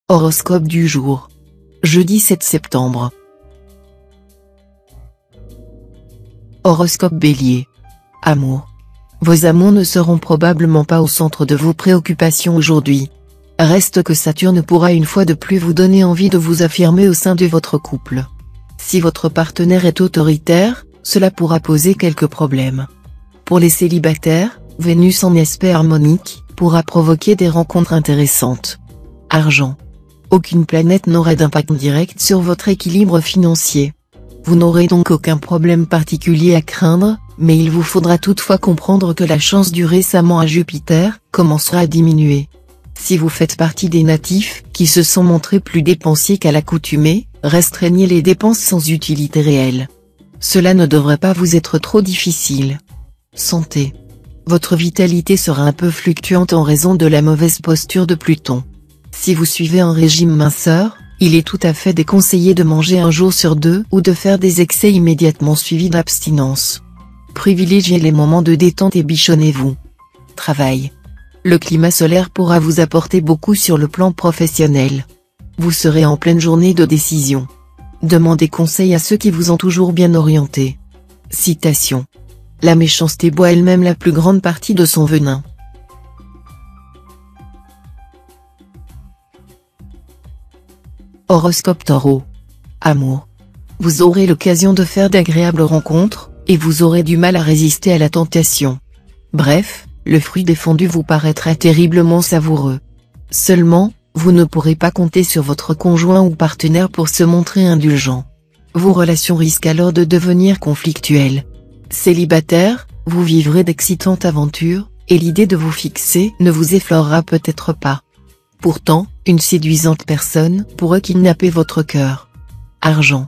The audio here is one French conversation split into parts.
Horoscope du jour. Jeudi 7 septembre. Horoscope Bélier. Amour. Vos amours ne seront probablement pas au centre de vos préoccupations aujourd'hui. Reste que Saturne pourra une fois de plus vous donner envie de vous affirmer au sein de votre couple. Si votre partenaire est autoritaire, cela pourra poser quelques problèmes. Pour les célibataires, Vénus en aspect harmonique pourra provoquer des rencontres intéressantes. Argent. Aucune planète n'aura d'impact direct sur votre équilibre financier. Vous n'aurez donc aucun problème particulier à craindre, mais il vous faudra toutefois comprendre que la chance due récemment à Jupiter commencera à diminuer. Si vous faites partie des natifs qui se sont montrés plus dépensiers qu'à l'accoutumée, restreignez les dépenses sans utilité réelle. Cela ne devrait pas vous être trop difficile. Santé. Votre vitalité sera un peu fluctuante en raison de la mauvaise posture de Pluton. Si vous suivez un régime minceur, il est tout à fait déconseillé de manger un jour sur deux ou de faire des excès immédiatement suivis d'abstinence. Privilégiez les moments de détente et bichonnez-vous. Travail. Le climat solaire pourra vous apporter beaucoup sur le plan professionnel. Vous serez en pleine journée de décision. Demandez conseil à ceux qui vous ont toujours bien orienté. Citation. La méchanceté boit elle-même la plus grande partie de son venin. Horoscope Taureau. Amour. Vous aurez l'occasion de faire d'agréables rencontres, et vous aurez du mal à résister à la tentation. Bref, le fruit défendu vous paraîtra terriblement savoureux. Seulement, vous ne pourrez pas compter sur votre conjoint ou partenaire pour se montrer indulgent. Vos relations risquent alors de devenir conflictuelles. Célibataire, vous vivrez d'excitantes aventures, et l'idée de vous fixer ne vous effleurera peut-être pas. Pourtant, une séduisante personne pourrait kidnapper votre cœur. Argent.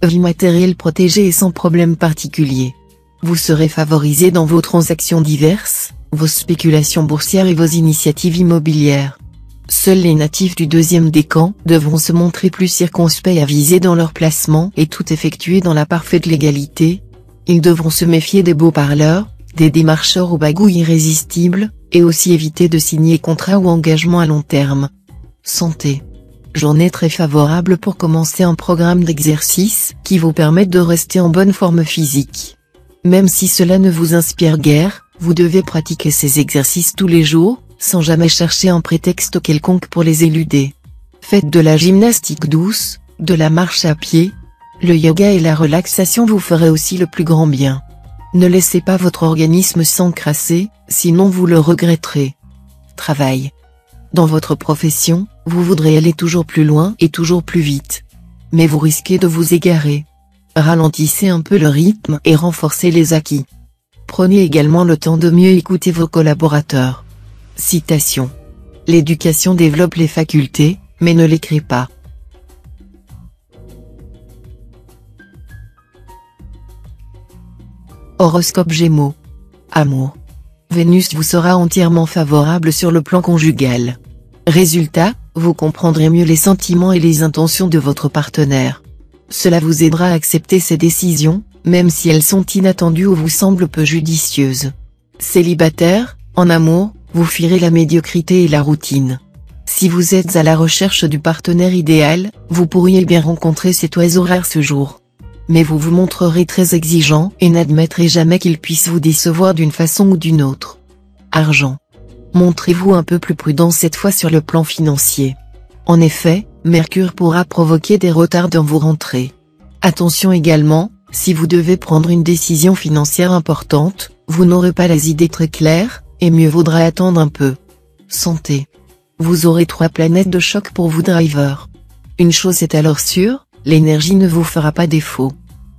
Vie matérielle protégée et sans problème particulier. Vous serez favorisé dans vos transactions diverses, vos spéculations boursières et vos initiatives immobilières. Seuls les natifs du deuxième décan devront se montrer plus circonspects et avisés dans leurs placements et tout effectuer dans la parfaite légalité. Ils devront se méfier des beaux parleurs, des démarcheurs aux bagouilles irrésistibles, et aussi éviter de signer contrats ou engagements à long terme. Santé. Journée très favorable pour commencer un programme d'exercice qui vous permet de rester en bonne forme physique. Même si cela ne vous inspire guère, vous devez pratiquer ces exercices tous les jours, sans jamais chercher un prétexte quelconque pour les éluder. Faites de la gymnastique douce, de la marche à pied. Le yoga et la relaxation vous feraient aussi le plus grand bien. Ne laissez pas votre organisme s'encrasser, sinon vous le regretterez. Travail. Dans votre profession, vous voudrez aller toujours plus loin et toujours plus vite. Mais vous risquez de vous égarer. Ralentissez un peu le rythme et renforcez les acquis. Prenez également le temps de mieux écouter vos collaborateurs. Citation. L'éducation développe les facultés, mais ne les crée pas. Horoscope Gémeaux. Amour. Vénus vous sera entièrement favorable sur le plan conjugal. Résultat, vous comprendrez mieux les sentiments et les intentions de votre partenaire. Cela vous aidera à accepter ses décisions, même si elles sont inattendues ou vous semblent peu judicieuses. Célibataire, en amour, vous fuirez la médiocrité et la routine. Si vous êtes à la recherche du partenaire idéal, vous pourriez bien rencontrer cet oiseau rare ce jour. Mais vous vous montrerez très exigeant et n'admettrez jamais qu'il puisse vous décevoir d'une façon ou d'une autre. Argent. Montrez-vous un peu plus prudent cette fois sur le plan financier. En effet, Mercure pourra provoquer des retards dans vos rentrées. Attention également, si vous devez prendre une décision financière importante, vous n'aurez pas les idées très claires, et mieux vaudra attendre un peu. Santé. Vous aurez 3 planètes de choc pour vous driver. Une chose est alors sûre, l'énergie ne vous fera pas défaut.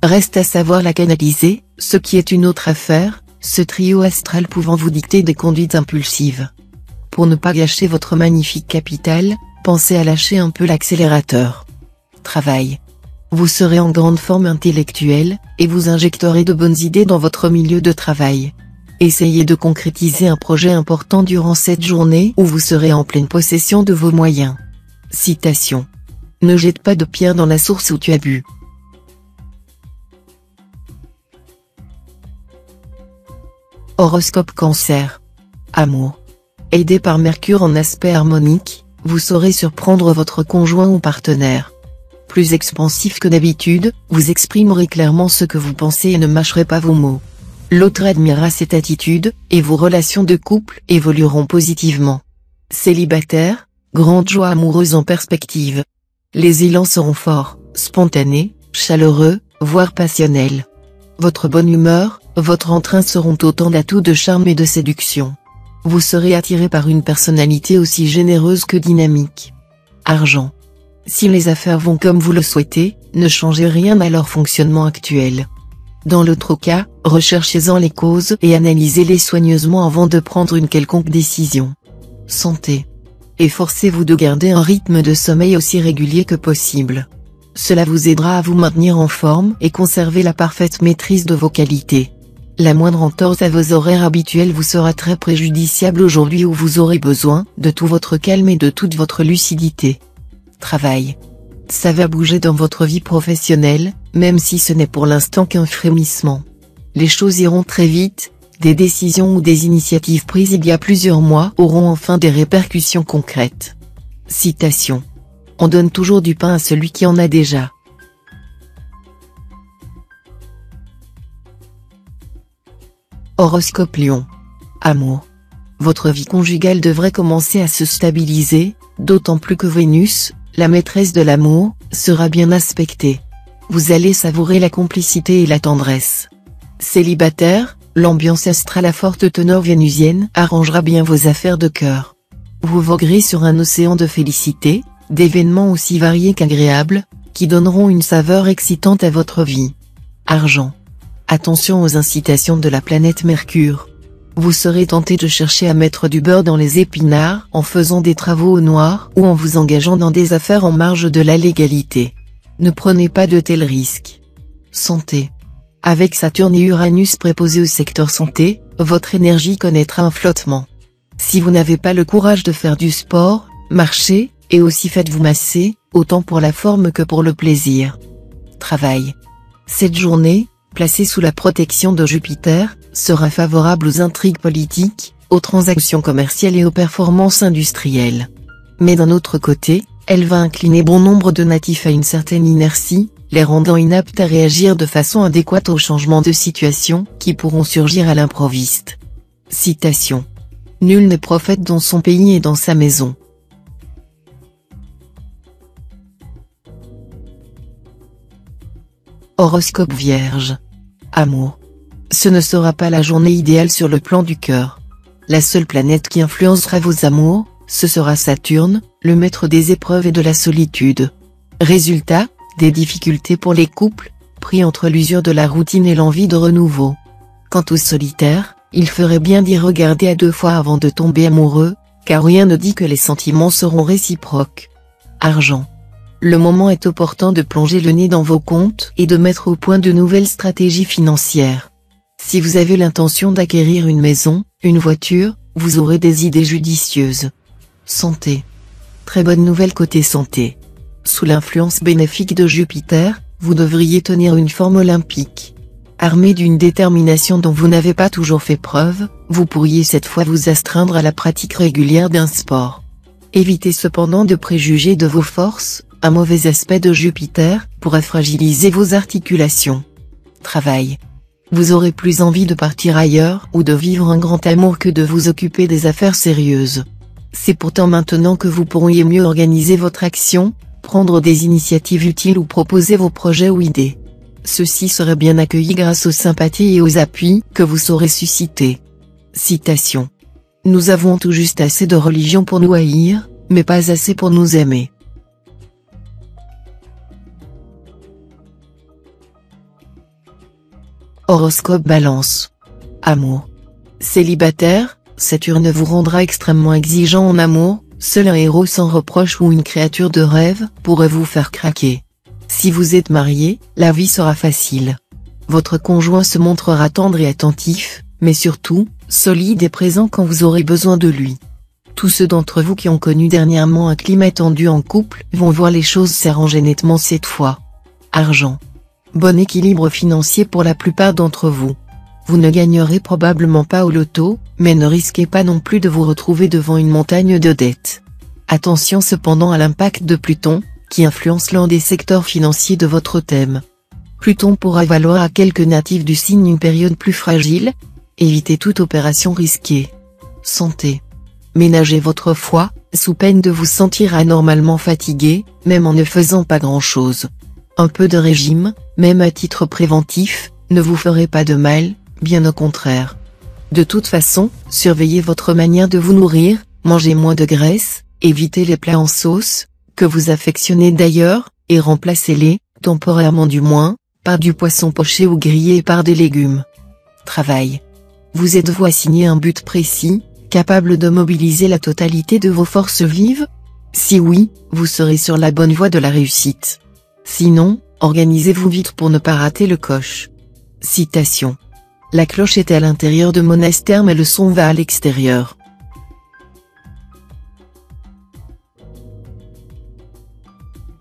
Reste à savoir la canaliser, ce qui est une autre affaire, ce trio astral pouvant vous dicter des conduites impulsives. Pour ne pas gâcher votre magnifique capital, pensez à lâcher un peu l'accélérateur. Travail. Vous serez en grande forme intellectuelle, et vous injecterez de bonnes idées dans votre milieu de travail. Essayez de concrétiser un projet important durant cette journée où vous serez en pleine possession de vos moyens. Citation. Ne jette pas de pierre dans la source où tu as bu. Horoscope Cancer. Amour. Aidé par Mercure en aspect harmonique, vous saurez surprendre votre conjoint ou partenaire. Plus expansif que d'habitude, vous exprimerez clairement ce que vous pensez et ne mâcherez pas vos mots. L'autre admirera cette attitude, et vos relations de couple évolueront positivement. Célibataire, grande joie amoureuse en perspective. Les élans seront forts, spontanés, chaleureux, voire passionnels. Votre bonne humeur, votre entrain seront autant d'atouts de charme et de séduction. Vous serez attiré par une personnalité aussi généreuse que dynamique. Argent. Si les affaires vont comme vous le souhaitez, ne changez rien à leur fonctionnement actuel. Dans l'autre cas, recherchez-en les causes et analysez-les soigneusement avant de prendre une quelconque décision. Santé. Efforcez-vous de garder un rythme de sommeil aussi régulier que possible. Cela vous aidera à vous maintenir en forme et conserver la parfaite maîtrise de vos qualités. La moindre entorse à vos horaires habituels vous sera très préjudiciable aujourd'hui où vous aurez besoin de tout votre calme et de toute votre lucidité. Travail. Ça va bouger dans votre vie professionnelle, même si ce n'est pour l'instant qu'un frémissement. Les choses iront très vite, des décisions ou des initiatives prises il y a plusieurs mois auront enfin des répercussions concrètes. Citation. On donne toujours du pain à celui qui en a déjà. Horoscope Lion. Amour. Votre vie conjugale devrait commencer à se stabiliser, d'autant plus que Vénus, la maîtresse de l'amour, sera bien aspectée. Vous allez savourer la complicité et la tendresse. Célibataire, l'ambiance astrale à forte teneur vénusienne arrangera bien vos affaires de cœur. Vous voguerez sur un océan de félicité, d'événements aussi variés qu'agréables, qui donneront une saveur excitante à votre vie. Argent. Attention aux incitations de la planète Mercure. Vous serez tenté de chercher à mettre du beurre dans les épinards en faisant des travaux au noir ou en vous engageant dans des affaires en marge de la légalité. Ne prenez pas de tels risques. Santé. Avec Saturne et Uranus préposés au secteur santé, votre énergie connaîtra un flottement. Si vous n'avez pas le courage de faire du sport, marchez, et aussi faites-vous masser, autant pour la forme que pour le plaisir. Travail. Cette journée, placée sous la protection de Jupiter, sera favorable aux intrigues politiques, aux transactions commerciales et aux performances industrielles. Mais d'un autre côté, elle va incliner bon nombre de natifs à une certaine inertie, les rendant inaptes à réagir de façon adéquate aux changements de situation qui pourront surgir à l'improviste. Citation. Nul n'est prophète dans son pays et dans sa maison. Horoscope Vierge. Amour. Ce ne sera pas la journée idéale sur le plan du cœur. La seule planète qui influencera vos amours, ce sera Saturne, le maître des épreuves et de la solitude. Résultat, des difficultés pour les couples, pris entre l'usure de la routine et l'envie de renouveau. Quant aux solitaires, il ferait bien d'y regarder à deux fois avant de tomber amoureux, car rien ne dit que les sentiments seront réciproques. Argent. Le moment est opportun de plonger le nez dans vos comptes et de mettre au point de nouvelles stratégies financières. Si vous avez l'intention d'acquérir une maison, une voiture, vous aurez des idées judicieuses. Santé. Très bonne nouvelle côté santé. Sous l'influence bénéfique de Jupiter, vous devriez tenir une forme olympique. Armé d'une détermination dont vous n'avez pas toujours fait preuve, vous pourriez cette fois vous astreindre à la pratique régulière d'un sport. Évitez cependant de préjuger de vos forces, un mauvais aspect de Jupiter pourrait fragiliser vos articulations. Travail. Vous aurez plus envie de partir ailleurs ou de vivre un grand amour que de vous occuper des affaires sérieuses. C'est pourtant maintenant que vous pourriez mieux organiser votre action, prendre des initiatives utiles ou proposer vos projets ou idées. Ceux-ci seraient bien accueillis grâce aux sympathies et aux appuis que vous saurez susciter. Citation. Nous avons tout juste assez de religion pour nous haïr, mais pas assez pour nous aimer. Horoscope Balance. Amour. Célibataire, Saturne vous rendra extrêmement exigeant en amour, seul un héros sans reproche ou une créature de rêve pourrait vous faire craquer. Si vous êtes marié, la vie sera facile. Votre conjoint se montrera tendre et attentif, mais surtout, solide et présent quand vous aurez besoin de lui. Tous ceux d'entre vous qui ont connu dernièrement un climat tendu en couple vont voir les choses s'arranger nettement cette fois. Argent. Bon équilibre financier pour la plupart d'entre vous. Vous ne gagnerez probablement pas au loto, mais ne risquez pas non plus de vous retrouver devant une montagne de dettes. Attention cependant à l'impact de Pluton, qui influence l'un des secteurs financiers de votre thème. Pluton pourra valoir à quelques natifs du signe une période plus fragile. Évitez toute opération risquée. Santé. Ménagez votre foi, sous peine de vous sentir anormalement fatigué, même en ne faisant pas grand-chose. Un peu de régime, même à titre préventif, ne vous ferait pas de mal, bien au contraire. De toute façon, surveillez votre manière de vous nourrir, mangez moins de graisse, évitez les plats en sauce, que vous affectionnez d'ailleurs, et remplacez-les, temporairement du moins, par du poisson poché ou grillé et par des légumes. Travail. Vous êtes-vous assigné un but précis, capable de mobiliser la totalité de vos forces vives? Si oui, vous serez sur la bonne voie de la réussite. Sinon, organisez-vous vite pour ne pas rater le coche. Citation. La cloche est à l'intérieur de monastère mais le son va à l'extérieur.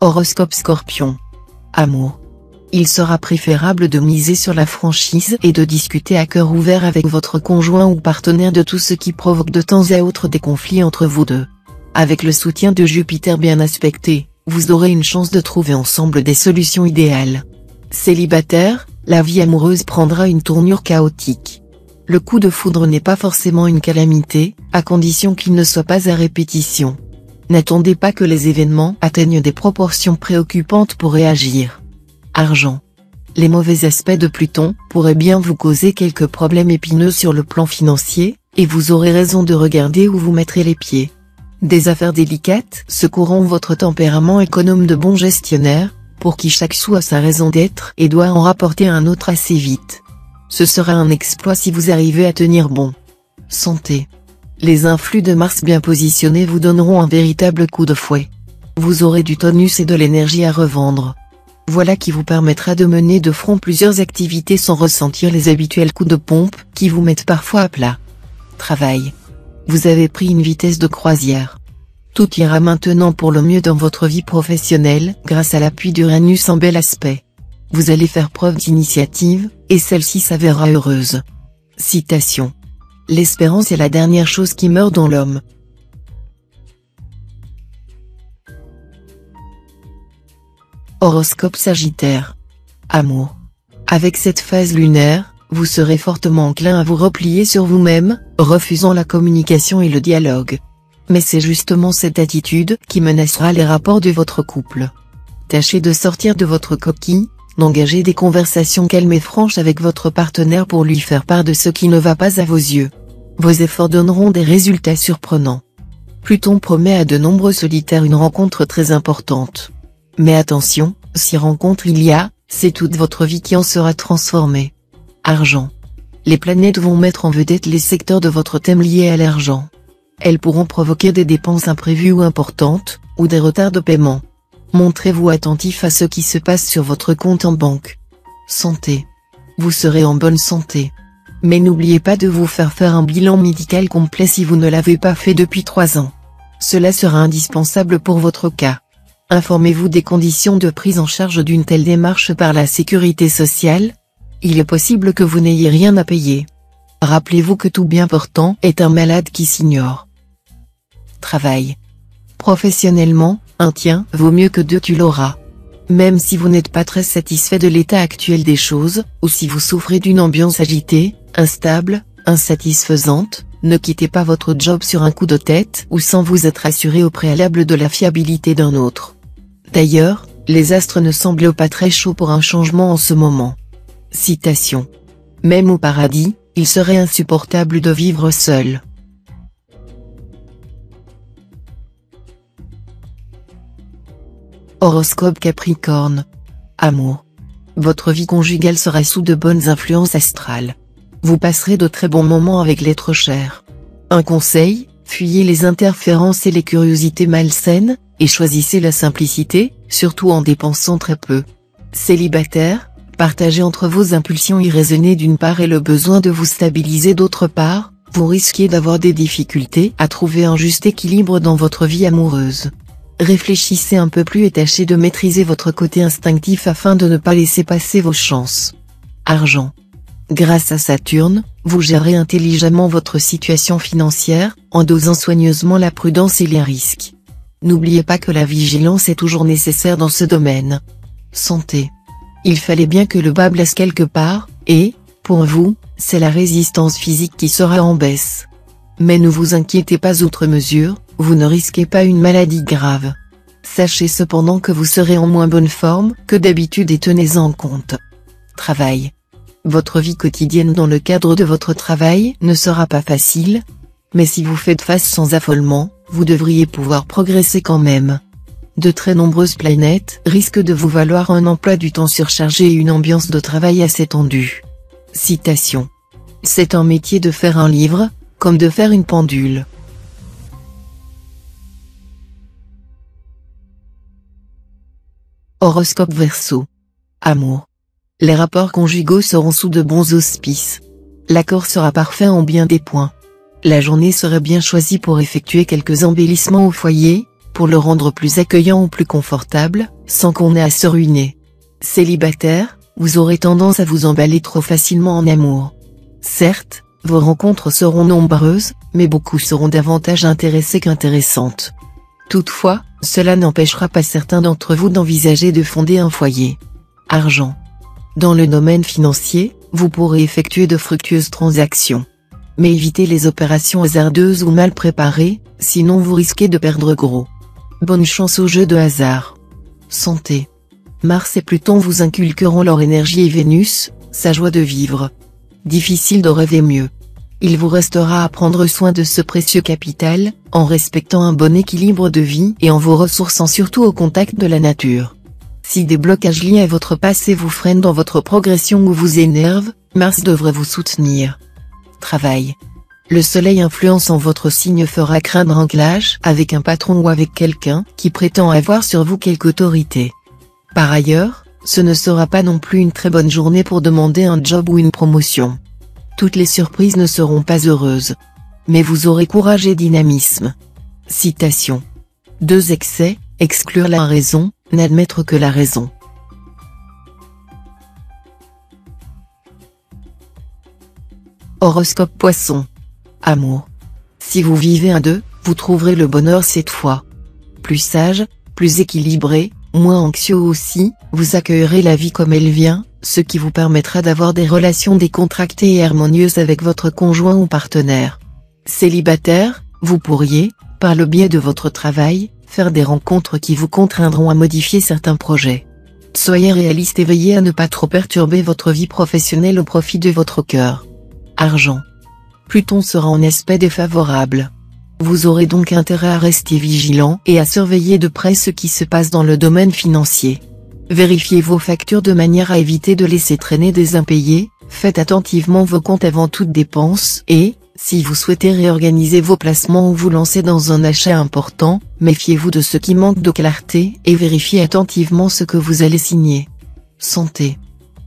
Horoscope Scorpion. Amour. Il sera préférable de miser sur la franchise et de discuter à cœur ouvert avec votre conjoint ou partenaire de tout ce qui provoque de temps à autre des conflits entre vous deux. Avec le soutien de Jupiter bien aspecté, vous aurez une chance de trouver ensemble des solutions idéales. Célibataire, la vie amoureuse prendra une tournure chaotique. Le coup de foudre n'est pas forcément une calamité, à condition qu'il ne soit pas à répétition. N'attendez pas que les événements atteignent des proportions préoccupantes pour réagir. Argent. Les mauvais aspects de Pluton pourraient bien vous causer quelques problèmes épineux sur le plan financier, et vous aurez raison de regarder où vous mettrez les pieds. Des affaires délicates secourront votre tempérament économe de bon gestionnaire, pour qui chaque sou a sa raison d'être et doit en rapporter un autre assez vite. Ce sera un exploit si vous arrivez à tenir bon. Santé. Les influx de Mars bien positionnés vous donneront un véritable coup de fouet. Vous aurez du tonus et de l'énergie à revendre. Voilà qui vous permettra de mener de front plusieurs activités sans ressentir les habituels coups de pompe qui vous mettent parfois à plat. Travail. Vous avez pris une vitesse de croisière. Tout ira maintenant pour le mieux dans votre vie professionnelle grâce à l'appui d'Uranus en bel aspect. Vous allez faire preuve d'initiative, et celle-ci s'avérera heureuse. Citation. L'espérance est la dernière chose qui meurt dans l'homme. Horoscope Sagittaire. Amour. Avec cette phase lunaire, vous serez fortement enclin à vous replier sur vous-même, refusant la communication et le dialogue. Mais c'est justement cette attitude qui menacera les rapports de votre couple. Tâchez de sortir de votre coquille, d'engager des conversations calmes et franches avec votre partenaire pour lui faire part de ce qui ne va pas à vos yeux. Vos efforts donneront des résultats surprenants. Pluton promet à de nombreux solitaires une rencontre très importante. Mais attention, si rencontre il y a, c'est toute votre vie qui en sera transformée. Argent. Les planètes vont mettre en vedette les secteurs de votre thème liés à l'argent. Elles pourront provoquer des dépenses imprévues ou importantes, ou des retards de paiement. Montrez-vous attentif à ce qui se passe sur votre compte en banque. Santé. Vous serez en bonne santé. Mais n'oubliez pas de vous faire un bilan médical complet si vous ne l'avez pas fait depuis 3 ans. Cela sera indispensable pour votre cas. Informez-vous des conditions de prise en charge d'une telle démarche par la sécurité sociale. Il est possible que vous n'ayez rien à payer. Rappelez-vous que tout bien portant est un malade qui s'ignore. Travail. Professionnellement, un tien vaut mieux que 2 tu l'auras. Même si vous n'êtes pas très satisfait de l'état actuel des choses, ou si vous souffrez d'une ambiance agitée, instable, insatisfaisante, ne quittez pas votre job sur un coup de tête ou sans vous être assuré au préalable de la fiabilité d'un autre. D'ailleurs, les astres ne semblent pas très chauds pour un changement en ce moment. Citation. Même au paradis, il serait insupportable de vivre seul. Horoscope Capricorne. Amour. Votre vie conjugale sera sous de bonnes influences astrales. Vous passerez de très bons moments avec l'être cher. Un conseil, fuyez les interférences et les curiosités malsaines, et choisissez la simplicité, surtout en dépensant très peu. Célibataire, partagez entre vos impulsions irraisonnées d'une part et le besoin de vous stabiliser d'autre part, vous risquez d'avoir des difficultés à trouver un juste équilibre dans votre vie amoureuse. Réfléchissez un peu plus et tâchez de maîtriser votre côté instinctif afin de ne pas laisser passer vos chances. Argent. Grâce à Saturne, vous gérez intelligemment votre situation financière, en dosant soigneusement la prudence et les risques. N'oubliez pas que la vigilance est toujours nécessaire dans ce domaine. Santé. Il fallait bien que le bas blesse quelque part, et, pour vous, c'est la résistance physique qui sera en baisse. Mais ne vous inquiétez pas outre mesure, vous ne risquez pas une maladie grave. Sachez cependant que vous serez en moins bonne forme que d'habitude et tenez-en en compte. Travail. Votre vie quotidienne dans le cadre de votre travail ne sera pas facile, mais si vous faites face sans affolement, vous devriez pouvoir progresser quand même. De très nombreuses planètes risquent de vous valoir un emploi du temps surchargé et une ambiance de travail assez tendue. Citation. C'est un métier de faire un livre, comme de faire une pendule. Horoscope Verseau. Amour. Les rapports conjugaux seront sous de bons auspices. L'accord sera parfait en bien des points. La journée serait bien choisie pour effectuer quelques embellissements au foyer, pour le rendre plus accueillant ou plus confortable, sans qu'on ait à se ruiner. Célibataire, vous aurez tendance à vous emballer trop facilement en amour. Certes, vos rencontres seront nombreuses, mais beaucoup seront davantage intéressées qu'intéressantes. Toutefois, cela n'empêchera pas certains d'entre vous d'envisager de fonder un foyer. Argent. Dans le domaine financier, vous pourrez effectuer de fructueuses transactions. Mais évitez les opérations hasardeuses ou mal préparées, sinon vous risquez de perdre gros. Bonne chance au jeu de hasard. Santé. Mars et Pluton vous inculqueront leur énergie et Vénus, sa joie de vivre. Difficile de rêver mieux. Il vous restera à prendre soin de ce précieux capital, en respectant un bon équilibre de vie et en vous ressourçant surtout au contact de la nature. Si des blocages liés à votre passé vous freinent dans votre progression ou vous énervent, Mars devrait vous soutenir. Travail. Le soleil influençant votre signe fera craindre un clash avec un patron ou avec quelqu'un qui prétend avoir sur vous quelque autorité. Par ailleurs, ce ne sera pas non plus une très bonne journée pour demander un job ou une promotion. Toutes les surprises ne seront pas heureuses. Mais vous aurez courage et dynamisme. Citation. 2 excès, exclure la raison, n'admettre que la raison. Horoscope Poisson. Amour. Si vous vivez à 2, vous trouverez le bonheur cette fois. Plus sage, plus équilibré, moins anxieux aussi, vous accueillerez la vie comme elle vient, ce qui vous permettra d'avoir des relations décontractées et harmonieuses avec votre conjoint ou partenaire. Célibataire, vous pourriez, par le biais de votre travail, faire des rencontres qui vous contraindront à modifier certains projets. Soyez réaliste et veillez à ne pas trop perturber votre vie professionnelle au profit de votre cœur. Argent. Pluton sera en aspect défavorable. Vous aurez donc intérêt à rester vigilant et à surveiller de près ce qui se passe dans le domaine financier. Vérifiez vos factures de manière à éviter de laisser traîner des impayés, faites attentivement vos comptes avant toute dépense et, si vous souhaitez réorganiser vos placements ou vous lancer dans un achat important, méfiez-vous de ce qui manque de clarté et vérifiez attentivement ce que vous allez signer. Santé.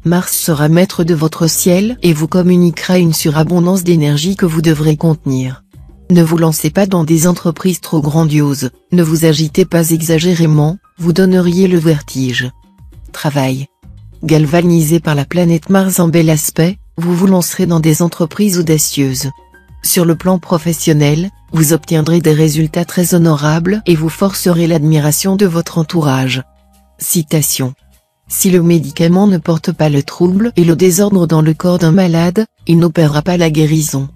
Mars sera maître de votre ciel et vous communiquera une surabondance d'énergie que vous devrez contenir. Ne vous lancez pas dans des entreprises trop grandioses, ne vous agitez pas exagérément, vous donneriez le vertige. Travail. Galvanisé par la planète Mars en bel aspect, vous vous lancerez dans des entreprises audacieuses. Sur le plan professionnel, vous obtiendrez des résultats très honorables et vous forcerez l'admiration de votre entourage. Citation. Si le médicament ne porte pas le trouble et le désordre dans le corps d'un malade, il n'opérera pas la guérison.